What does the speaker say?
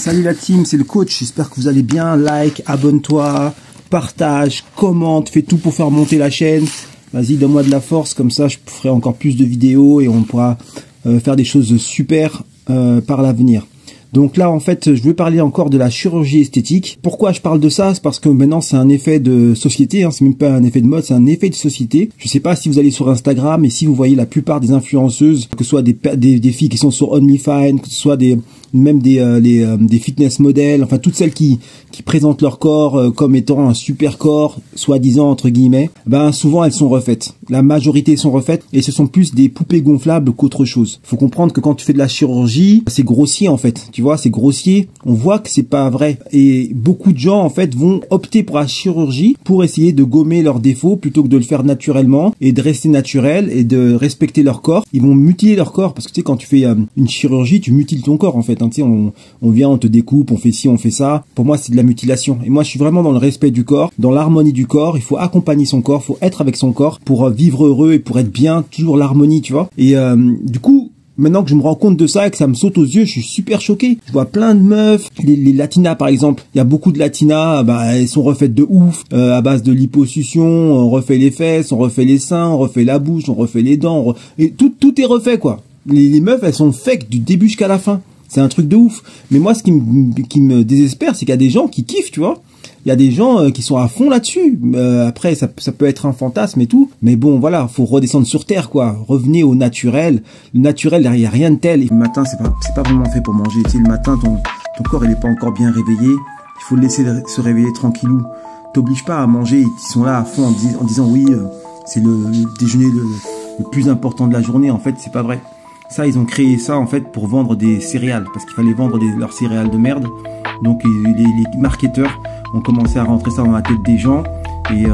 Salut la team, c'est le coach, j'espère que vous allez bien. Like, abonne-toi, partage, commente, fais tout pour faire monter la chaîne. Vas-y, donne-moi de la force, comme ça je ferai encore plus de vidéos et on pourra faire des choses super par l'avenir. Donc là, en fait, je veux parler encore de la chirurgie esthétique. Pourquoi je parle de ça? C'est parce que maintenant, c'est un effet de société, hein. C'est même pas un effet de mode, c'est un effet de société. Je sais pas si vous allez sur Instagram et si vous voyez la plupart des influenceuses, que ce soit des filles qui sont sur OnlyFans, que ce soit des fitness modèles, enfin toutes celles qui présentent leur corps comme étant un super corps, soi-disant entre guillemets, ben souvent elles sont refaites. La majorité sont refaites et ce sont plus des poupées gonflables qu'autre chose. Faut comprendre que quand tu fais de la chirurgie, c'est grossier en fait. Tu vois, c'est grossier. On voit que c'est pas vrai et beaucoup de gens en fait vont opter pour la chirurgie pour essayer de gommer leurs défauts plutôt que de le faire naturellement et de rester naturel et de respecter leur corps. Ils vont mutiler leur corps parce que tu sais quand tu fais une chirurgie, tu mutiles ton corps en fait. Tu sais, on vient, on te découpe, on fait ci, on fait ça. Pour moi, c'est de la mutilation. Et moi, je suis vraiment dans le respect du corps, dans l'harmonie du corps. Il faut accompagner son corps, il faut être avec son corps pour vivre heureux et pour être bien, toujours l'harmonie, tu vois. Et du coup, maintenant que je me rends compte de ça et que ça me saute aux yeux, je suis super choqué. Je vois plein de meufs, les latinas par exemple. Il y a beaucoup de latinas, elles sont refaites de ouf, à base de liposuction. On refait les fesses, on refait les seins, on refait la bouche, on refait les dents. Et tout est refait, quoi. Les meufs, elles sont fake du début jusqu'à la fin. C'est un truc de ouf. Mais moi, ce qui me désespère, c'est qu'il y a des gens qui kiffent, tu vois. Il y a des gens qui sont à fond là-dessus. Après, ça peut être un fantasme et tout. Mais bon, voilà, faut redescendre sur terre, quoi. Revenez au naturel. Le naturel, il n'y a rien de tel. Le matin, c'est pas vraiment fait pour manger. Tu sais, le matin, ton corps, il est pas encore bien réveillé. Il faut le laisser se réveiller tranquillou. T'obliges pas à manger. Ils sont là à fond en disant oui, c'est le déjeuner le plus important de la journée. En fait, c'est pas vrai. Ça, ils ont créé ça en fait pour vendre des céréales, parce qu'il fallait vendre leurs céréales de merde. Donc les marketeurs ont commencé à rentrer ça dans la tête des gens et